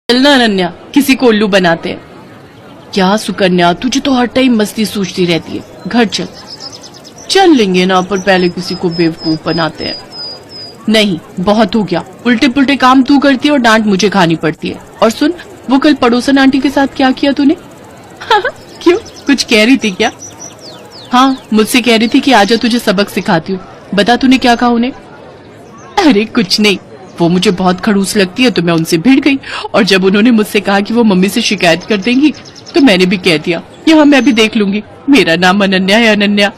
चलना अनन्या, किसी को उल्लू बनाते हैं। क्या सुकन्या, तुझे तो हर टाइम मस्ती सूझती रहती है। घर चल। चल लेंगे ना, पर पहले किसी को बेवकूफ बनाते हैं। नहीं, बहुत हो गया। उल्टे पुल्टे काम तू करती है और डांट मुझे खानी पड़ती है। और सुन, वो कल पड़ोसन आंटी के साथ क्या किया तूने? क्यों, कुछ कह रही थी क्या? हाँ, मुझसे कह रही थी कि आजा तुझे सबक सिखाती हूँ। बता तूने क्या कहा उन्हें? अरे कुछ नहीं, वो मुझे बहुत खड़ूस लगती है तो मैं उनसे भिड़ गई। और जब उन्होंने मुझसे कहा कि वो मम्मी से शिकायत कर देंगी तो मैंने भी कह दिया, यहाँ मैं भी देख लूंगी, मेरा नाम अनन्या है, अनन्या।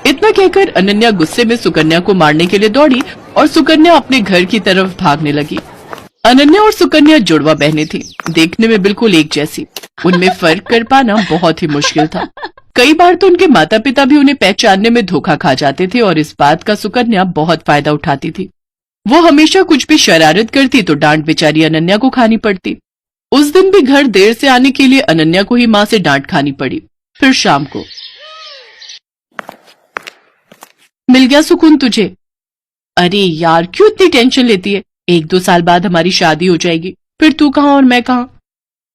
इतना कहकर अनन्या गुस्से में सुकन्या को मारने के लिए दौड़ी और सुकन्या अपने घर की तरफ भागने लगी। अनन्या और सुकन्या जुड़वा बहनें थी, देखने में बिल्कुल एक जैसी। उनमें फर्क कर पाना बहुत ही मुश्किल था। कई बार तो उनके माता पिता भी उन्हें पहचानने में धोखा खा जाते थे और इस बात का सुकन्या बहुत फायदा उठाती थी। वो हमेशा कुछ भी शरारत करती तो डांट बेचारी अनन्या को खानी पड़ती। उस दिन भी घर देर से आने के लिए अनन्या को ही माँ से डांट खानी पड़ी। फिर शाम को, मिल गया सुकून तुझे? अरे यार, क्यों इतनी टेंशन लेती है? 1-2 साल बाद हमारी शादी हो जाएगी, फिर तू कहाँ और मैं कहाँ।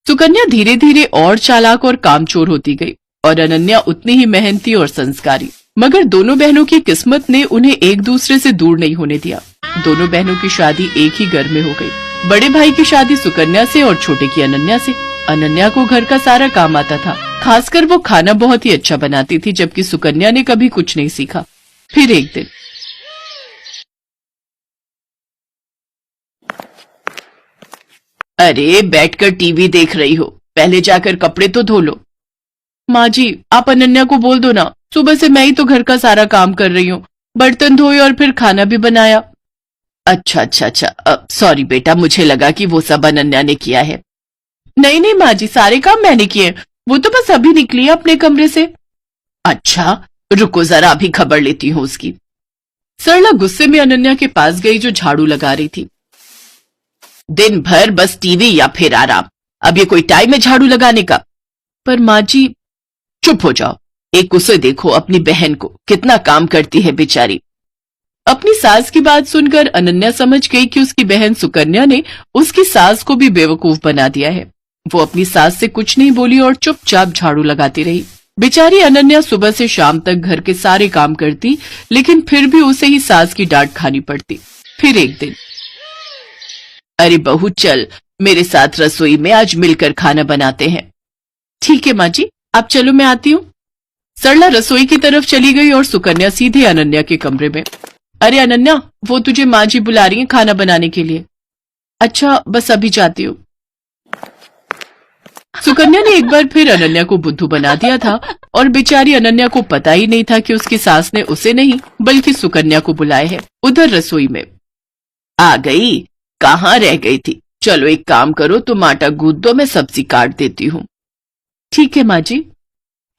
सुकन्या धीरे धीरे और चालाक और कामचोर होती गई और अनन्या उतनी ही मेहनती और संस्कारी। मगर दोनों बहनों की किस्मत ने उन्हें एक दूसरे से दूर नहीं होने दिया। दोनों बहनों की शादी एक ही घर में हो गई। बड़े भाई की शादी सुकन्या से और छोटे की अनन्या से। अनन्या को घर का सारा काम आता था, खासकर वो खाना बहुत ही अच्छा बनाती थी, जबकि सुकन्या ने कभी कुछ नहीं सीखा। फिर एक दिन, अरे बैठकर टीवी देख रही हो, पहले जाकर कपड़े तो धो लो। माँ जी, आप अनन्या को बोल दो ना, सुबह से मैं ही तो घर का सारा काम कर रही हूँ, बर्तन धोए और फिर खाना भी बनाया। अच्छा, सॉरी बेटा, मुझे लगा कि वो सब अनन्या ने किया है। नहीं नहीं माँ जी, सारे काम मैंने किए, वो तो बस अभी निकली है अपने कमरे से। अच्छा, रुको जरा, अभी खबर लेती हूँ उसकी। सरला गुस्से में अनन्या के पास गई जो झाड़ू लगा रही थी। दिन भर बस टीवी या फिर आराम, अब ये कोई टाइम है झाड़ू लगाने का? पर माँ जी। चुप हो जाओ, एक उसे देखो, अपनी बहन को, कितना काम करती है बेचारी। अपनी सास की बात सुनकर अनन्या समझ गई कि उसकी बहन सुकन्या ने उसकी सास को भी बेवकूफ बना दिया है। वो अपनी सास से कुछ नहीं बोली और चुपचाप झाड़ू लगाती रही। बेचारी अनन्या सुबह से शाम तक घर के सारे काम करती, लेकिन फिर भी उसे ही सास की डांट खानी पड़ती। फिर एक दिन, अरे बहू चल, मेरे साथ रसोई में आज मिलकर खाना बनाते हैं। ठीक है माँ जी, आप चलो, मैं आती हूँ। सरला रसोई की तरफ चली गई और सुकन्या सीधे अनन्या के कमरे में। अरे अनन्या, वो तुझे माँ जी बुला रही है खाना बनाने के लिए। अच्छा, बस अभी जाती हूँ। सुकन्या ने एक बार फिर अनन्या को बुद्धू बना दिया था और बेचारी अनन्या को पता ही नहीं था कि उसकी सास ने उसे नहीं बल्कि सुकन्या को बुलाया है। उधर रसोई में, आ गई, कहाँ रह गई थी? चलो एक काम करो, तुम आटा गूंथ दो, मैं सब्जी काट देती हूँ। ठीक है माँ जी।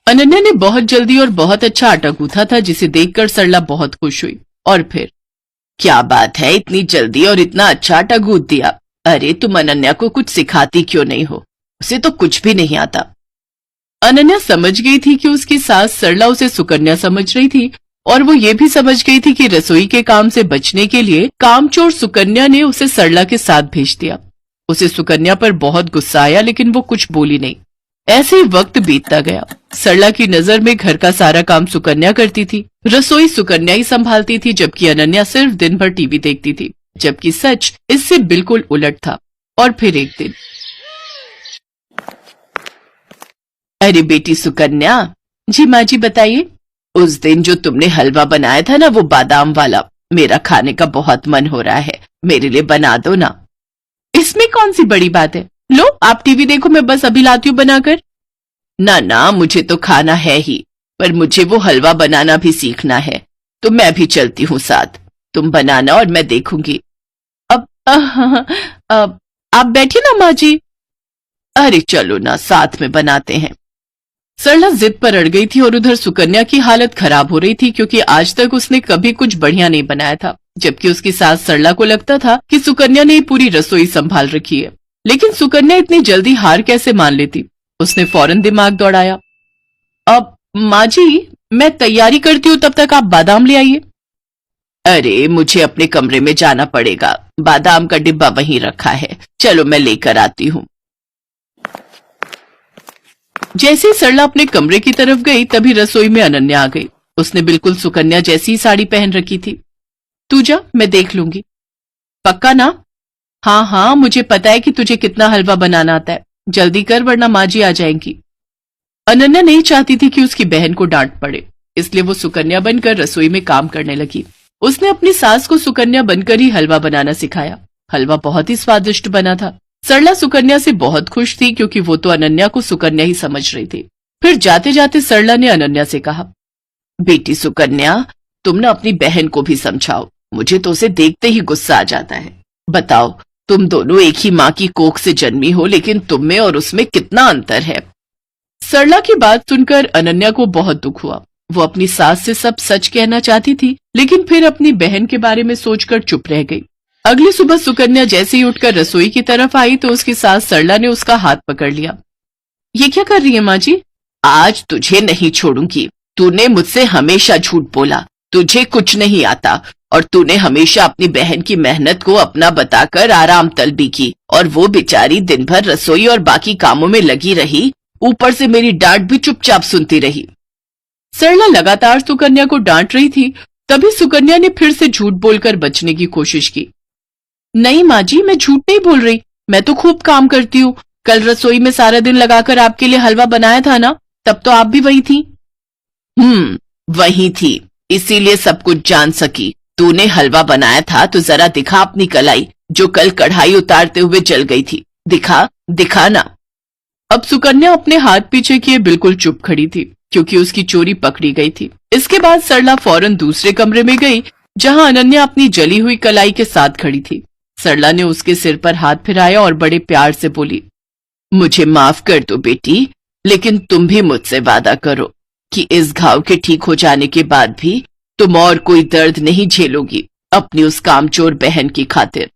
अनन्या ने बहुत जल्दी और बहुत अच्छा आटा गूंथा था, जिसे देखकर सरला बहुत खुश हुई। और फिर, क्या बात है, इतनी जल्दी और इतना अच्छा आटा गूंथ दिया। अरे तुम अनन्या को कुछ सिखाती क्यों नहीं हो? उसे तो कुछ भी नहीं आता। अनन्या समझ गई थी कि उसकी सास सरला उसे सुकन्या समझ रही थी और वो ये भी समझ गई थी कि रसोई के काम से बचने के लिए कामचोर सुकन्या ने उसे सरला के साथ भेज दिया। उसे सुकन्या पर बहुत गुस्सा आया, लेकिन वो कुछ बोली नहीं। ऐसे ही वक्त बीतता गया। सरला की नजर में घर का सारा काम सुकन्या करती थी, रसोई सुकन्या ही संभालती थी, जबकि अनन्या सिर्फ दिन भर टीवी देखती थी, जबकि सच इससे बिल्कुल उलट था। और फिर एक दिन, अरे बेटी सुकन्या। जी माँ जी, बताइए। उस दिन जो तुमने हलवा बनाया था ना, वो बादाम वाला, मेरा खाने का बहुत मन हो रहा है, मेरे लिए बना दो ना। इसमें कौन सी बड़ी बात है, लो आप टीवी देखो, मैं बस अभी लाती हूँ बनाकर। ना ना, मुझे तो खाना है ही, पर मुझे वो हलवा बनाना भी सीखना है, तो मैं भी चलती हूँ साथ। तुम बनाना और मैं देखूंगी। अब आप बैठिए ना माँ जी। अरे चलो ना, साथ में बनाते हैं। सरला जिद पर अड़ गई थी और उधर सुकन्या की हालत खराब हो रही थी, क्योंकि आज तक उसने कभी कुछ बढ़िया नहीं बनाया था, जबकि उसकी सास सरला को लगता था कि सुकन्या ने पूरी रसोई संभाल रखी है। लेकिन सुकन्या इतनी जल्दी हार कैसे मान लेती? उसने फौरन दिमाग दौड़ाया। अब माँ जी, मैं तैयारी करती हूँ, तब तक आप बादाम ले आइए। अरे मुझे अपने कमरे में जाना पड़ेगा, बादाम का डिब्बा वहीं रखा है, चलो मैं लेकर आती हूँ। जैसे ही सरला अपने कमरे की तरफ गई तभी रसोई में अनन्या आ गई। उसने बिल्कुल सुकन्या जैसी ही साड़ी पहन रखी थी। तू जा, मैं देख लूंगी। पक्का ना? हाँ हाँ, मुझे पता है कि तुझे कितना हलवा बनाना आता है, जल्दी कर वरना माँ जी आ जाएंगी। अनन्या नहीं चाहती थी कि उसकी बहन को डांट पड़े, इसलिए वो सुकन्या बनकर रसोई में काम करने लगी। उसने अपनी सास को सुकन्या बनकर ही हलवा बनाना सिखाया। हलवा बहुत ही स्वादिष्ट बना था। सरला सुकन्या से बहुत खुश थी क्योंकि वो तो अनन्या को सुकन्या ही समझ रही थी। फिर जाते जाते सरला ने अनन्या से कहा, बेटी सुकन्या, तुम न अपनी बहन को भी समझाओ, मुझे तो उसे देखते ही गुस्सा आ जाता है। बताओ, तुम दोनों एक ही माँ की कोख से जन्मी हो, लेकिन तुम में और उसमें कितना अंतर है। सरला की बात सुनकर अनन्या को बहुत दुख हुआ। वो अपनी सास से सब सच कहना चाहती थी, लेकिन फिर अपनी बहन के बारे में सोचकर चुप रह गई। अगली सुबह सुकन्या जैसे ही उठकर रसोई की तरफ आई तो उसकी सास सरला ने उसका हाथ पकड़ लिया। ये क्या कर रही है माँ जी? आज तुझे नहीं छोड़ूंगी। तूने मुझसे हमेशा झूठ बोला, तुझे कुछ नहीं आता और तूने हमेशा अपनी बहन की मेहनत को अपना बताकर आराम तलबी की, और वो बेचारी दिन भर रसोई और बाकी कामों में लगी रही, ऊपर से मेरी डांट भी चुपचाप सुनती रही। सरला लगातार सुकन्या को डांट रही थी। तभी सुकन्या ने फिर से झूठ बोलकर बचने की कोशिश की। नहीं माँ जी, मैं झूठ नहीं बोल रही, मैं तो खूब काम करती हूँ। कल रसोई में सारा दिन लगाकर आपके लिए हलवा बनाया था ना, तब तो आप भी वही थी। वही थी, इसीलिए सब कुछ जान सकी। तूने हलवा बनाया था तो जरा दिखा अपनी कलाई, जो कल कढ़ाई उतारते हुए जल गई थी। दिखा ना। अब सुकन्या अपने हाथ पीछे किए बिल्कुल चुप खड़ी थी, क्योंकि उसकी चोरी पकड़ी गई थी। इसके बाद सरला फौरन दूसरे कमरे में गई, जहां अनन्या अपनी जली हुई कलाई के साथ खड़ी थी। सरला ने उसके सिर पर हाथ फिराया और बड़े प्यार से बोली, मुझे माफ कर दो बेटी, लेकिन तुम भी मुझसे वादा करो कि इस घाव के ठीक हो जाने के बाद भी तुम और कोई दर्द नहीं झेलोगी अपनी उस कामचोर बहन की खातिर।